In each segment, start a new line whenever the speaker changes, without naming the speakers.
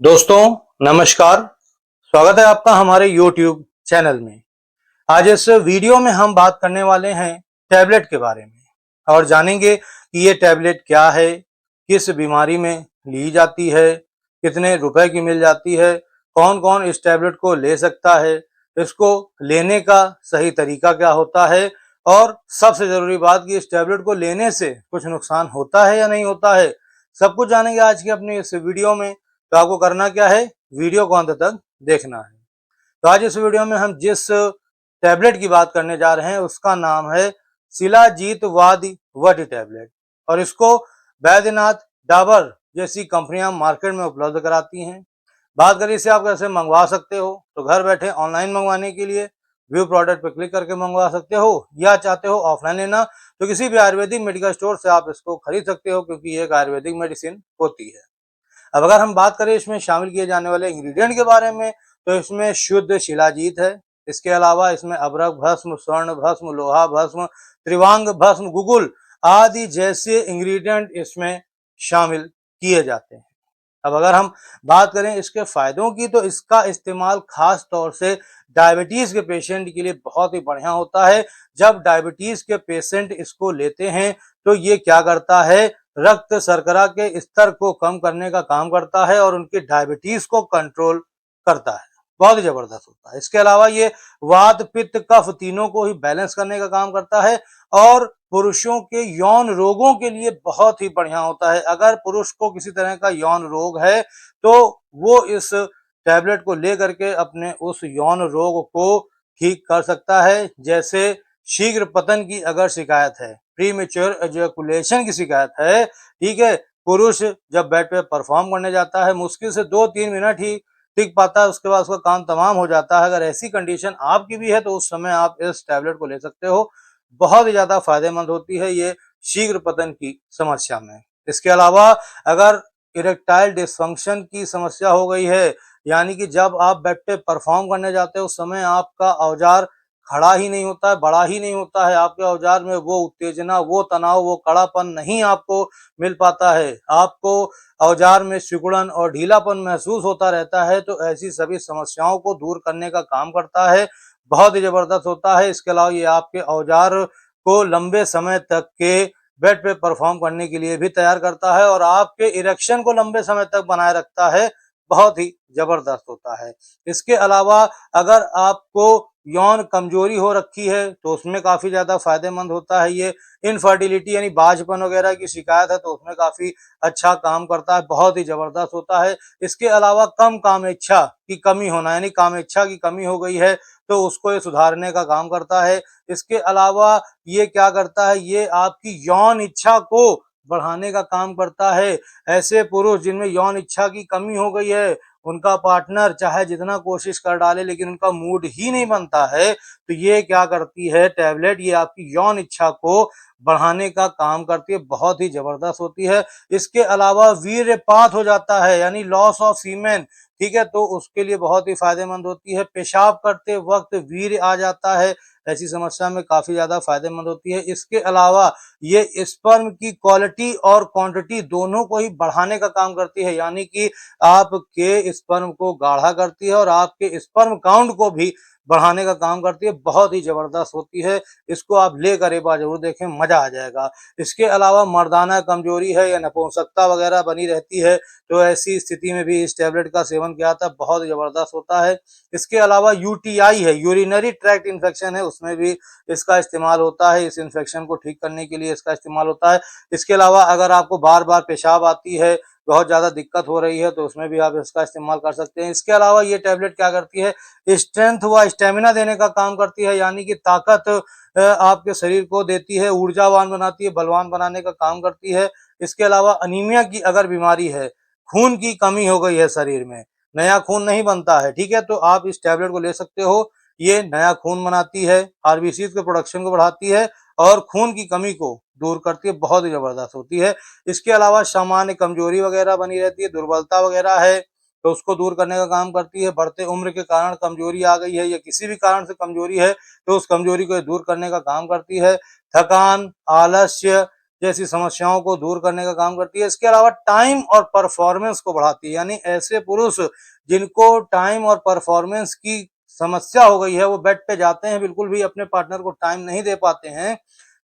दोस्तों नमस्कार। स्वागत है आपका हमारे YouTube चैनल में। आज इस वीडियो में हम बात करने वाले हैं टैबलेट के बारे में और जानेंगे कि ये टैबलेट क्या है, किस बीमारी में ली जाती है, कितने रुपए की मिल जाती है, कौन कौन इस टैबलेट को ले सकता है, इसको लेने का सही तरीका क्या होता है और सबसे जरूरी बात कि इस टैबलेट को लेने से कुछ नुकसान होता है या नहीं होता है, सब कुछ जानेंगे आज की अपनी इस वीडियो में। तो आपको करना क्या है, वीडियो को अंत तक देखना है। तो आज इस वीडियो में हम जिस टैबलेट की बात करने जा रहे हैं उसका नाम है शिलाजीत वादी वटी टैबलेट और इसको बैद्यनाथ डाबर जैसी कंपनियां मार्केट में उपलब्ध कराती हैं। बात करें इसे आप कैसे मंगवा सकते हो, तो घर बैठे ऑनलाइन मंगवाने के लिए व्यू प्रोडक्ट पर क्लिक करके मंगवा सकते हो या चाहते हो ऑफलाइन लेना तो किसी भी आयुर्वेदिक मेडिकल स्टोर से आप इसको खरीद सकते हो क्योंकि ये एक आयुर्वेदिक मेडिसिन होती है। अब अगर हम बात करें इसमें शामिल किए जाने वाले इंग्रेडिएंट के बारे में तो इसमें शुद्ध शिलाजीत है। इसके अलावा इसमें अभ्रक भस्म, स्वर्ण भस्म, लोहा भस्म, त्रिवांग भस्म, गुगुल आदि जैसे इंग्रेडिएंट इसमें शामिल किए जाते हैं। अब अगर हम बात करें इसके फायदों की तो इसका इस्तेमाल खास तौर से डायबिटीज के पेशेंट के लिए बहुत ही बढ़िया होता है। जब डायबिटीज के पेशेंट इसको लेते हैं तो ये क्या करता है, रक्त शर्करा के स्तर को कम करने का काम करता है और उनकी डायबिटीज को कंट्रोल करता है। बहुत ही जबरदस्त होता है। इसके अलावा ये वात पित्त कफ तीनों को ही बैलेंस करने का काम करता है और पुरुषों के यौन रोगों के लिए बहुत ही बढ़िया होता है। अगर पुरुष को किसी तरह का यौन रोग है तो वो इस टैबलेट को लेकर के अपने उस यौन रोग को ठीक कर सकता है। जैसे शीघ्र पतन की अगर शिकायत है, प्रीमेच्योर एजैकुलेशन की शिकायत है, ठीक है, पुरुष जब बेड पे परफॉर्म करने जाता है मुश्किल से 2-3 मिनट ही टिक पाता है, उसके बाद उसका काम तमाम हो जाता है। अगर ऐसी कंडीशन आपकी भी है तो उस समय आप इस टैबलेट को ले सकते हो। बहुत ही ज्यादा फायदेमंद होती है ये शीघ्र पतन की समस्या में। इसके अलावा अगर इरेक्टाइल डिसफंक्शन की समस्या हो गई है, यानी कि जब आप बेड पे परफॉर्म करने जाते हो उस समय आपका औजार खड़ा ही नहीं होता है, बड़ा ही नहीं होता है, आपके औजार में वो उत्तेजना, वो तनाव, वो कड़ापन नहीं आपको मिल पाता है, आपको औजार में सिकुड़न और ढीलापन महसूस होता रहता है, तो ऐसी सभी समस्याओं को दूर करने का काम करता है। बहुत ही जबरदस्त होता है। इसके अलावा ये आपके औजार को लंबे समय तक के बेड पे परफॉर्म करने के लिए भी तैयार करता है और आपके इरेक्शन को लंबे समय तक बनाए रखता है। बहुत ही जबरदस्त होता है। इसके अलावा अगर आपको यौन कमजोरी हो रखी है तो उसमें काफी ज्यादा फायदेमंद होता है ये। इनफर्टिलिटी यानी बाझपन वगैरह की शिकायत है तो उसमें काफी अच्छा काम करता है। बहुत ही जबरदस्त होता है। इसके अलावा कम कामेच्छा की कमी होना, यानी कामेच्छा की कमी हो गई है तो उसको ये सुधारने का काम करता है। इसके अलावा ये क्या करता है, ये आपकी यौन इच्छा को बढ़ाने का काम करता है। ऐसे पुरुष जिनमें यौन इच्छा की कमी हो गई है, उनका पार्टनर चाहे जितना कोशिश कर डाले लेकिन उनका मूड ही नहीं बनता है, तो ये क्या करती है टैबलेट, ये आपकी यौन इच्छा को बढ़ाने का काम करती है। बहुत ही जबरदस्त होती है। इसके अलावा वीर्यपात हो जाता है यानी लॉस ऑफ सीमेन, ठीक है, तो उसके लिए बहुत ही फायदेमंद होती है। पेशाब करते वक्त वीर्य आ जाता है, ऐसी समस्या में काफी ज्यादा फायदेमंद होती है। इसके अलावा ये स्पर्म की क्वालिटी और क्वांटिटी दोनों को ही बढ़ाने का काम करती है, यानी कि आपके स्पर्म को गाढ़ा करती है और आपके स्पर्म काउंट को भी बढ़ाने का काम करती है। बहुत ही जबरदस्त होती है। इसको आप लेकर एक बार जरूर देखें, मजा आ जाएगा। इसके अलावा मर्दाना कमजोरी है या नपुंसकता वगैरह बनी रहती है तो ऐसी स्थिति में भी इस टैबलेट का सेवन किया था, बहुत जबरदस्त होता है। इसके अलावा यूटीआई है, यूरिनरी ट्रैक्ट इन्फेक्शन है, उसमें भी इसका इस्तेमाल होता है। इस इन्फेक्शन को ठीक करने के लिए इसका इस्तेमाल होता है। इसके अलावा अगर आपको बार बार पेशाब आती है, बहुत ज्यादा दिक्कत हो रही है, तो उसमें भी आप इसका इस्तेमाल कर सकते हैं। इसके अलावा ये टैबलेट क्या करती है, स्ट्रेंथ व स्टेमिना देने का काम करती है, यानी कि ताकत आपके शरीर को देती है, ऊर्जावान बनाती है, बलवान बनाने का काम करती है। इसके अलावा अनीमिया की अगर बीमारी है, खून की कमी हो गई है शरीर में, नया खून नहीं बनता है, ठीक है, तो आप इस टैबलेट को ले सकते हो। ये नया खून बनाती है, आरबीसी के प्रोडक्शन को बढ़ाती है और खून की कमी को दूर करती है। बहुत ही जबरदस्त होती है। इसके अलावा सामान्य कमजोरी वगैरह बनी रहती है, दुर्बलता वगैरह है तो उसको दूर करने का काम करती है। बढ़ते उम्र के कारण कमजोरी आ गई है या किसी भी कारण से कमजोरी है तो उस कमजोरी को दूर करने का काम करती है। थकान, आलस्य जैसी समस्याओं को दूर करने का काम करती है। इसके अलावा टाइम और परफॉर्मेंस को बढ़ाती है, यानी ऐसे पुरुष जिनको टाइम और परफॉर्मेंस की समस्या हो गई है, वो बेड पे जाते हैं, बिल्कुल भी अपने पार्टनर को टाइम नहीं दे पाते हैं,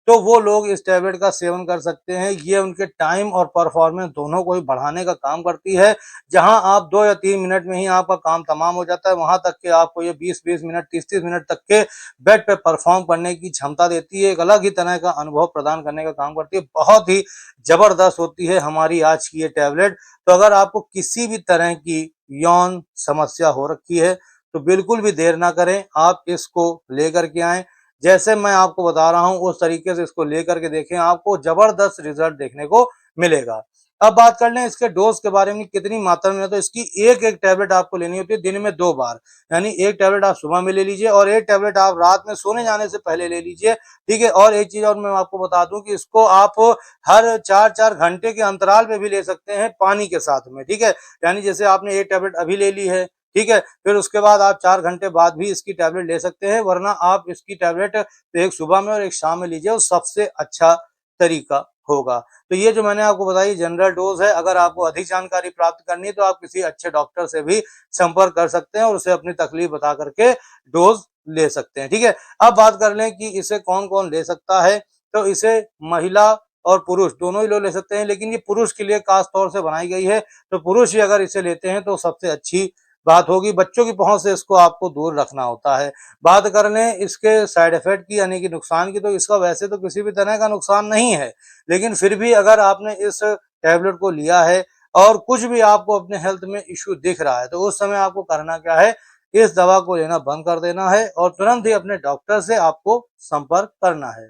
तो वो लोग इस टैबलेट का सेवन कर सकते हैं। ये उनके टाइम और परफॉर्मेंस दोनों को ही बढ़ाने का काम करती है। जहां आप 2 या 3 मिनट में ही आपका काम तमाम हो जाता है, वहां तक के आपको ये 20-20 मिनट, 30-30 मिनट तक के बेड पे परफॉर्म करने की क्षमता देती है। एक अलग ही तरह का अनुभव प्रदान करने का काम करती है। बहुत ही जबरदस्त होती है हमारी आज की ये टैबलेट। तो अगर आपको किसी भी तरह की यौन समस्या हो रखी है, तो बिल्कुल भी देर ना करें, आप इसको लेकर के आएँ। जैसे मैं आपको बता रहा हूँ उस तरीके से इसको लेकर के देखें, आपको जबरदस्त रिजल्ट देखने को मिलेगा। अब बात कर लें इसके डोज के बारे में, कितनी मात्रा में है, तो इसकी एक टैबलेट आपको लेनी होती है दिन में 2 बार। यानी एक टैबलेट आप सुबह में ले लीजिए और एक टैबलेट आप रात में सोने जाने से पहले ले लीजिए, ठीक है। और एक चीज और मैं आपको बता दूं कि इसको आप हर 4-4 घंटे के अंतराल पे भी ले सकते हैं पानी के साथ में, ठीक है। यानी जैसे आपने एक टैबलेट अभी ले ली है, ठीक है, फिर उसके बाद आप 4 घंटे बाद भी इसकी टैबलेट ले सकते हैं, वरना आप इसकी टैबलेट एक सुबह में और एक शाम में लीजिए, वो सबसे अच्छा तरीका होगा। तो ये जो मैंने आपको बताई जनरल डोज है। अगर आपको अधिक जानकारी प्राप्त करनी है तो आप किसी अच्छे डॉक्टर से भी संपर्क कर सकते हैं और उसे अपनी तकलीफ बता करके डोज ले सकते हैं, ठीक है। अब बात कर लें कि इसे कौन-कौन ले सकता है, तो इसे महिला और पुरुष दोनों ही लोग ले सकते हैं, लेकिन ये पुरुष के लिए खास तौर से बनाई गई है, तो पुरुष ही अगर इसे लेते हैं तो सबसे अच्छी बात होगी। बच्चों की पहुंच से इसको आपको दूर रखना होता है। बात कर लें इसके साइड इफेक्ट की, यानी कि नुकसान की, तो इसका वैसे तो किसी भी तरह का नुकसान नहीं है, लेकिन फिर भी अगर आपने इस टैबलेट को लिया है और कुछ भी आपको अपने हेल्थ में इश्यू दिख रहा है, तो उस समय आपको करना क्या है, इस दवा को लेना बंद कर देना है और तुरंत ही अपने डॉक्टर से आपको संपर्क करना है।